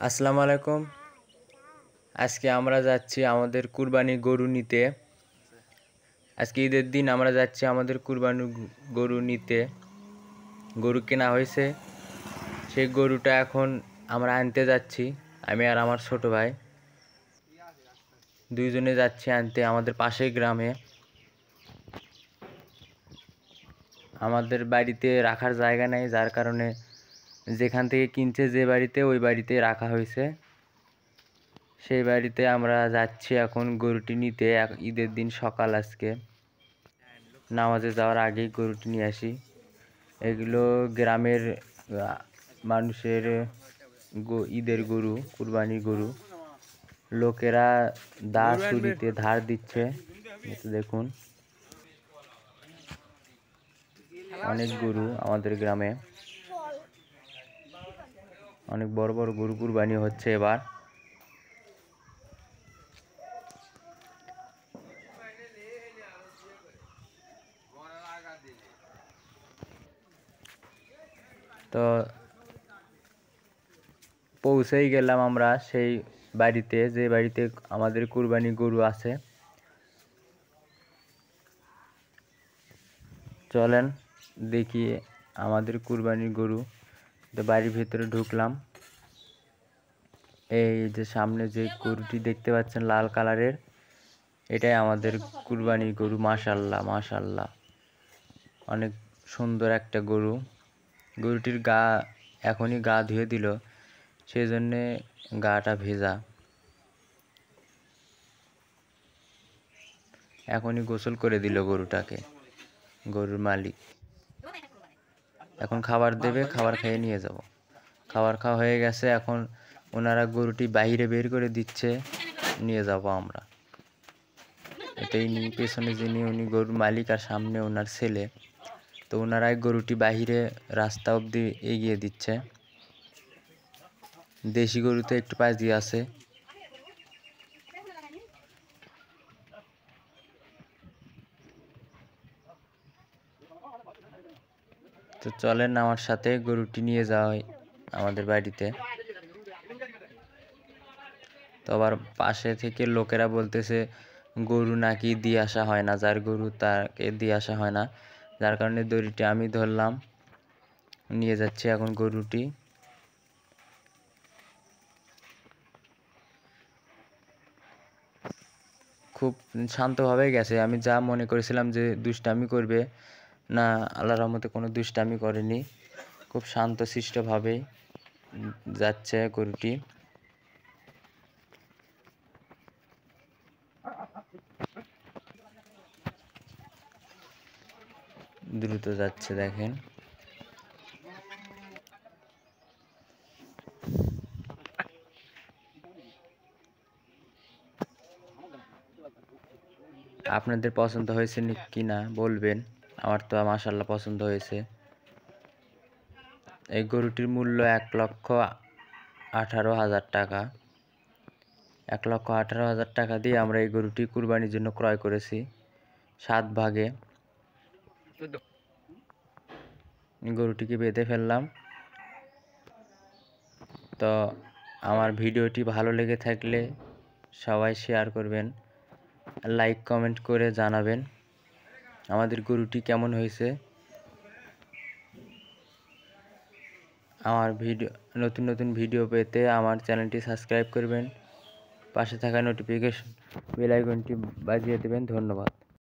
আসসালামু আলাইকুম। আজকে আমরা যাচ্ছি আমাদের কুরবানি গরু নিতে। আজকে ঈদের দিন আমরা যাচ্ছি আমাদের কুরবানি গরু নিতে। গরু কেনা হয়েছে, সেই গরুটা এখন আমরা আনতে যাচ্ছি। আমি আর আমার ছোট ভাই দুইজনে যাচ্ছি আনতে আমাদের পাশের গ্রামে। আমাদের বাড়িতে রাখার জায়গা নেই, যার কারণে যেখান থেকে কিনছে যে বাড়িতে, ওই বাড়িতে রাখা হয়েছে। সেই বাড়িতে আমরা যাচ্ছি এখন গরুটি নিতে। ঈদের দিন সকাল, আজকে নামাজে যাওয়ার আগেই গরুটি নিয়ে আসি। এগুলো গ্রামের মানুষের ঈদের গরু, কুরবানির গরু। লোকেরা দা ছুরিতে ধার দিচ্ছে, দেখুন অনেক গরু আমাদের গ্রামে, অনেক বড় বড় গরু কুরবানি হচ্ছে এবার। তো পৌঁছেই গেলাম আমরা সেই বাড়িতে, যে বাড়িতে আমাদের কুরবানি গরু আছে। চলেন দেখি আমাদের কুরবানির গরু। তো বাড়ির ভেতরে ঢুকলাম। এই যে সামনে যে গরুটি দেখতে পাচ্ছেন লাল কালারের, এটাই আমাদের কুরবানির গরু। মাশাআল্লাহ মাশাআল্লাহ, অনেক সুন্দর একটা গরু। গরুটির গা এখনই গা ধুয়ে দিল, সেই জন্যে গাটা ভেজা। এখনই গোসল করে দিল গরুটাকে গরুর মালিক। এখন খাবার দেবে, খাবার খেয়ে নিয়ে যাব। খাবার খাওয়া হয়ে গেছে, এখন ওনারা গরুটি বাইরে বের করে দিচ্ছে, নিয়ে যাব আমরা। এটাই নিয়ে পেছনে যিনি, উনি গরুর মালিক, আর সামনে ওনার ছেলে। তো ওনারাই গরুটি বাহিরে রাস্তা অবধি এগিয়ে দিচ্ছে। দেশি গরুতে একটু পাজি আছে। তো চলেন আমার সাথে গরুটি নিয়ে যাওয়াই আমাদের বাড়িতে। তো আবার পাশে থেকে লোকেরা বলতেছে গরু নাকি দিয়ে আসা হয় না, যার গরু তাকে দিয়ে আসা হয় না। যার কারণে দড়িটি আমি ধরলাম, নিয়ে যাচ্ছি এখন গরুটি। খুব শান্তভাবে গেছে। আমি যা মনে করেছিলাম যে দুষ্টামি করবে, না, আল্লাহর রহমতে কোনো দুষ্টামি করেনি। খুব শান্তশিষ্টভাবে যাচ্ছে গরুটি। দ্রুত যাচ্ছে, দেখেন। আপনাদের পছন্দ হয়েছে কি না বলবেন। আমার তো মাশাআল্লাহ পছন্দ হয়েছে। এই গরুটির মূল্য 1,18,000 টাকা। 1,18,000 টাকা দিয়ে আমরা এই গরুটি কুরবানির জন্য ক্রয় করেছি 7 ভাগে। গরুটিকে বেঁধে ফেললাম। তো আমার ভিডিওটি ভালো লেগে থাকলে সবাই শেয়ার করবেন, লাইক কমেন্ট করে জানাবেন আমাদের গরুটি কেমন হয়েছে। আমার নতুন নতুন ভিডিও পেতে আমার চ্যানেলটি সাবস্ক্রাইব করবেন, পাশে থাকা নোটিফিকেশন বেল আইকনটি বাজিয়ে দেবেন। ধন্যবাদ।